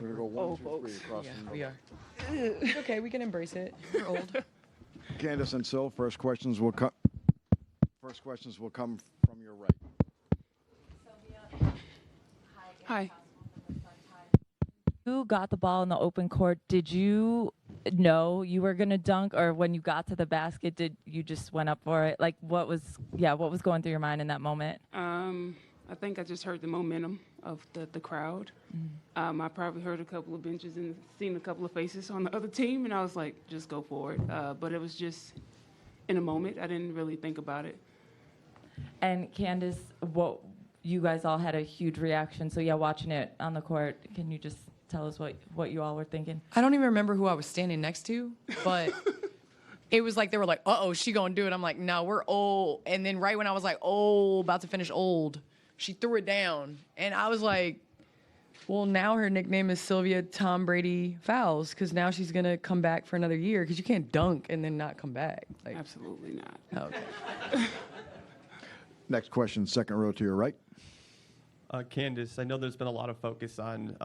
We're going to go one, two, folks. three across Yeah, from the we are. Okay, we can embrace it. We're old. Candace and Sil, first questions will come from your right. Sylvia. Hi. You got the ball in the open court. Did you know you were going to dunk, or when you got to the basket, did you just went up for it? Like, what was going through your mind in that moment? I think I just heard the momentum of the crowd. I probably heard a couple of benches and seen a couple of faces on the other team, and I was like, just go for it. But it was just in a moment. I didn't really think about it. And Candace, you guys all had a huge reaction. So yeah, watching it on the court, can you just tell us what you all were thinking? I don't even remember who I was standing next to, but it was like they were like, uh-oh, she gonna do it. I'm like, no, we're old. And then right when I was like, oh, about to finish old, she threw it down. And I was like, well, now her nickname is Sylvia Tom Brady Fowles, because now she's going to come back for another year, because you can't dunk and then not come back. Like, Absolutely not. okay. Next question, second row to your right. Candace, I know there's been a lot of focus on,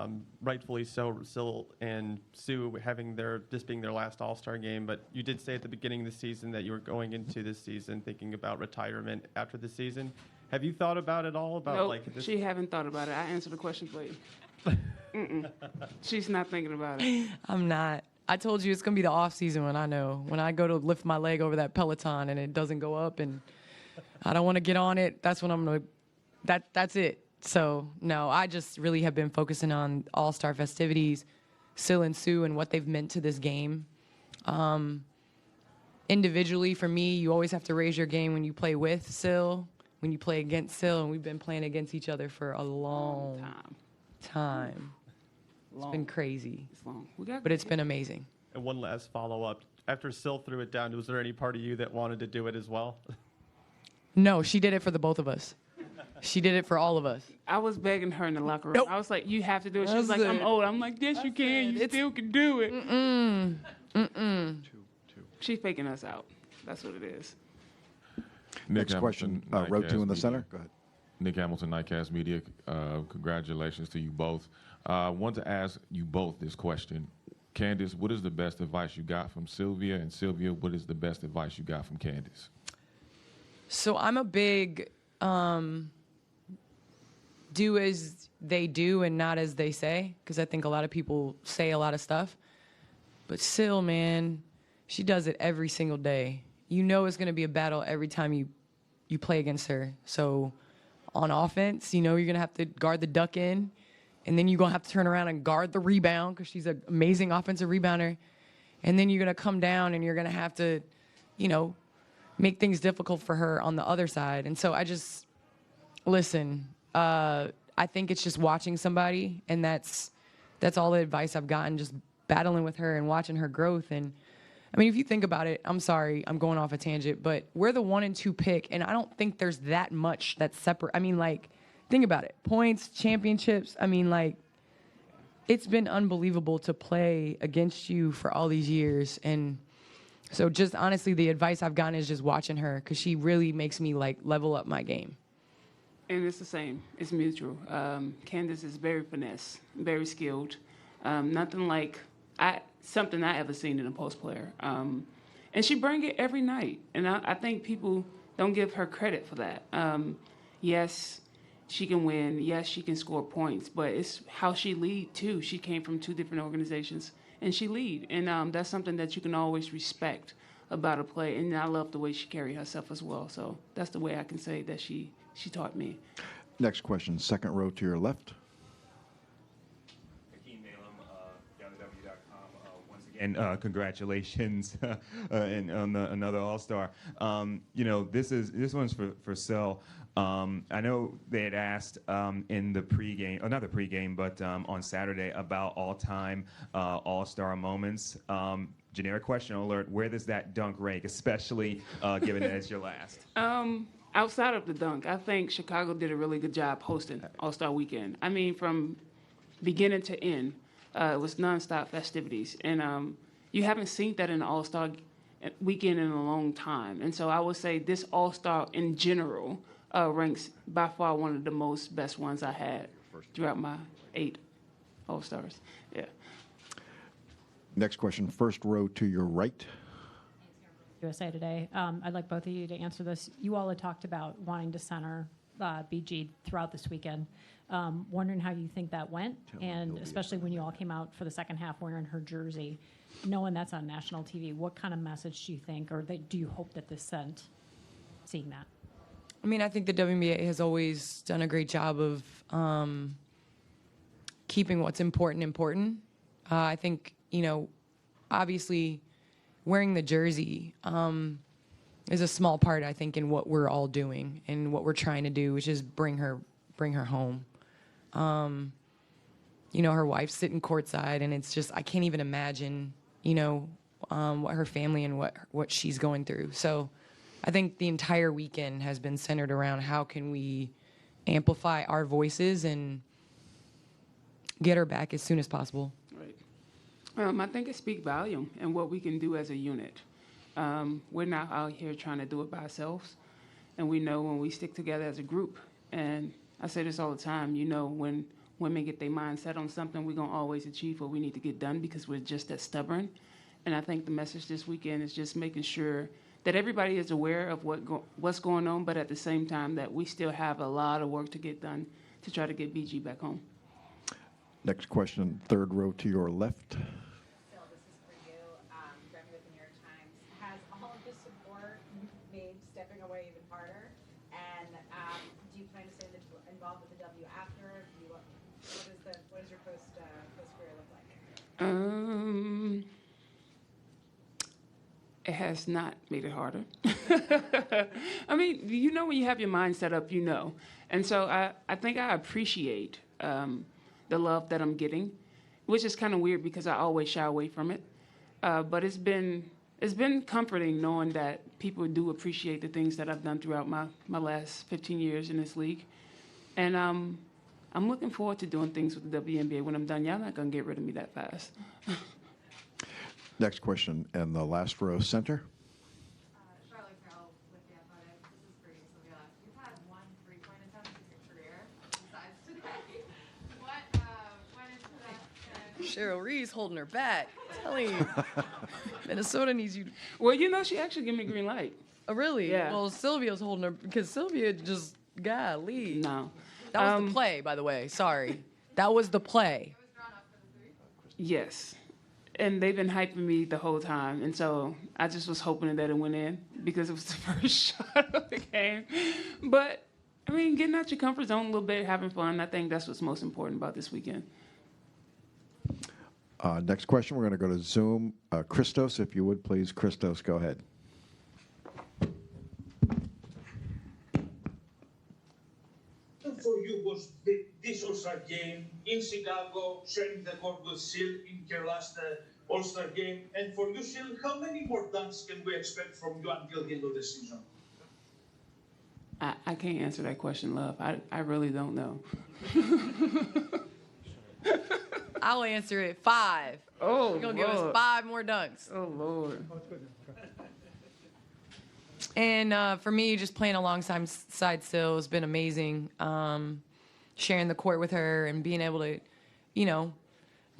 rightfully so, Sil and Sue having this being their last All-Star game, but you did say at the beginning of the season that you were going into this season thinking about retirement after the season. Have you thought about it all? Nope, she haven't thought about it. I answered the question for you. She's not thinking about it. I'm not. I told you it's going to be the off season when I go to lift my leg over that Peloton and it doesn't go up and I don't want to get on it. That's when I'm going to, that's it. So, no, I just really have been focusing on All-Star festivities, Sil and Sue, and what they've meant to this game. Individually, for me, you always have to raise your game when you play with Sil, when you play against Sil, and we've been playing against each other for a long time. It's been crazy. It's long. But it's been amazing. And one last follow-up. After Sil threw it down, was there any part of you that wanted to do it as well? No, she did it for the both of us. She did it for all of us. I was begging her in the locker room. Nope. I was like, you have to do it. She was like, I'm old. I'm like, yes, you can. You still can do it. Two. She's faking us out. That's what it is. Next question, row two in the center. Go ahead. Nick Hamilton, Nightcast Media. Congratulations to you both. I want to ask you both this question. Candace, what is the best advice you got from Sylvia? And Sylvia, what is the best advice you got from Candace? So I'm a big do as they do and not as they say, because I think a lot of people say a lot of stuff. But Sil, man, she does it every single day. You know it's going to be a battle every time you play against her. So on offense, you know you're going to have to guard the duck in, and then you're going to have to turn around and guard the rebound because she's an amazing offensive rebounder. And then you're going to come down and you're going to have to, make things difficult for her on the other side. And so I just, listen, I think it's just watching somebody, and that's all the advice I've gotten, just battling with her and watching her growth. And I mean, if you think about it, I'm sorry, I'm going off a tangent, but we're the 1 and 2 pick, and I don't think there's that much that's separate. I mean, like, think about it. Points, championships, I mean, like, it's been unbelievable to play against you for all these years. And so just honestly, the advice I've gotten is just watching her, because she really makes me, like, level up my game. And it's the same. It's mutual. Candace is very finesse, very skilled. Nothing like something I ever seen in a post player. And she bring it every night. And I think people don't give her credit for that. Yes, she can win. Yes, she can score points. But it's how she lead, too. She came from 2 different organizations, and she lead. And that's something that you can always respect about a play. And I love the way she carried herself as well. So that's the way I can say that she taught me. Next question, second row to your left. And congratulations and on another All-Star. This one's for Sil. I know they had asked in the pregame, not the pregame, but on Saturday about all-time All-Star moments. Generic question alert: where does that dunk rank, especially given that it's your last? Outside of the dunk, I think Chicago did a really good job hosting All-Star Weekend. I mean, from beginning to end. It was nonstop festivities, and you haven't seen that in an All-Star Weekend in a long time. And so I would say this All-Star in general ranks by far one of the best ones I had throughout my 8 All-Stars. Yeah. Next question, first row to your right. USA Today. I'd like both of you to answer this. You all had talked about wanting to center BG throughout this weekend. Wondering how you think that went, and especially when you all came out for the second half wearing her jersey, knowing that's on national TV, what kind of message do you think, or do you hope that this sent, seeing that? I mean, I think the WNBA has always done a great job of keeping what's important. I think, obviously wearing the jersey is a small part, I think, in what we're all doing and what we're trying to do, which is bring her home. Her wife's sitting courtside, and it's just, I can't even imagine, what her family and what she's going through. So I think the entire weekend has been centered around how can we amplify our voices and get her back as soon as possible. Right. I think it speaks volume and what we can do as a unit. We're not out here trying to do it by ourselves, and we know when we stick together as a group. And I say this all the time, when women get their mind set on something, we're going to always achieve what we need to get done because we're just that stubborn. And I think the message this weekend is just making sure that everybody is aware of what's going on, but at the same time that we still have a lot of work to get done to try to get BG back home. Next question, third row to your left. Phil, this is for you. Brittney with the New York Times. Has all of this support made stepping away even harder? And do you plan to stay involved with the W after? What does your post career look like? It has not made it harder. I mean, when you have your mind set up, And so I think I appreciate the love that I'm getting, which is kind of weird because I always shy away from it. But it's been comforting knowing that people do appreciate the things that I've done throughout my last 15 years in this league. And I'm looking forward to doing things with the WNBA when I'm done. Y'all not going to get rid of me that fast. Next question, and the last row center. Charlotte Carroll with The Athletic. This is for you, Sylvia. You've had one three-point attempt in your career besides today. What went into that? Cheryl Ree's holding her back. I'm telling you. Minnesota needs you. Well, she actually gave me the green light. Oh, really? Yeah. Well, Sylvia's holding her because Sylvia just, golly. No. That was the play, by the way. Sorry. That was the play. It was drawn up for the three. Yes. And they've been hyping me the whole time. And so I just was hoping that it went in because it was the first shot of the game. But, getting out your comfort zone a little bit, having fun, I think that's what's most important about this weekend. Next question, we're going to go to Zoom. Christos, if you would, please. Christos, go ahead. For you was this All-Star game in Chicago, sharing the court with Sil in her last All-Star game. And for you, Sil, how many more dunks can we expect from you until the end of the season? I can't answer that question, love. I really don't know. I'll answer it. 5. Oh, You're going to give us 5 more dunks. Oh, Lord. And for me, just playing alongside Sil has been amazing. Sharing the court with her and being able to,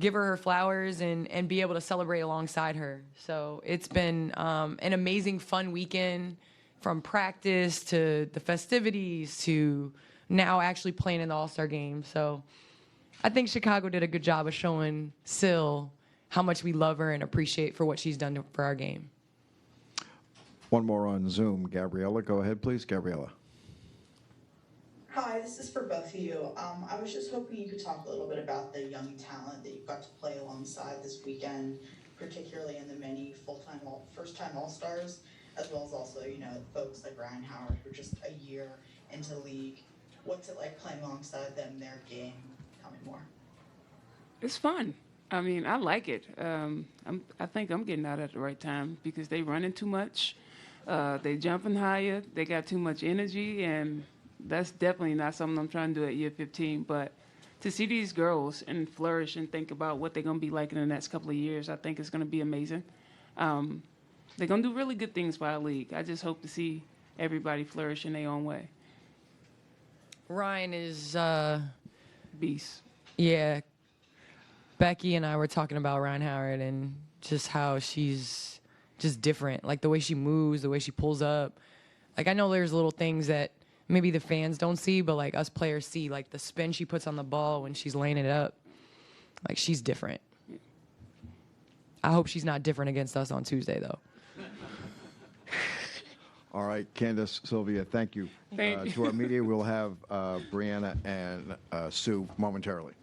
give her flowers and be able to celebrate alongside her. So it's been an amazing, fun weekend from practice to the festivities to now actually playing in the All-Star game. So I think Chicago did a good job of showing Sil how much we love her and appreciate for what she's done for our game. One more on Zoom. Gabriella, go ahead, please. Gabriella. Hi, this is for both of you. I was just hoping you could talk a little bit about the young talent that you've got to play alongside this weekend, particularly in the many first-time All-Stars, as well as also, folks like Ryan Howard, who are just a year into the league. What's it like playing alongside them, their game? Tell me more. It's fun. I like it. I think I'm getting out at the right time because they running too much. They jumping higher. They got too much energy, and that's definitely not something I'm trying to do at year 15. But to see these girls and flourish and think about what they're going to be like in the next couple of years, I think it's going to be amazing. They're going to do really good things for our league. I just hope to see everybody flourish in their own way. Ryan is... Beast. Yeah. Becky and I were talking about Ryan Howard and just how she's just different. Like the way she moves, the way she pulls up. Like I know there's little things that maybe the fans don't see, but like us players see, like the spin she puts on the ball when she's laying it up. Like she's different. I hope she's not different against us on Tuesday, though. All right, Candace, Sylvia, thank you. Thank you. To our media, we'll have Brianna and Sue momentarily.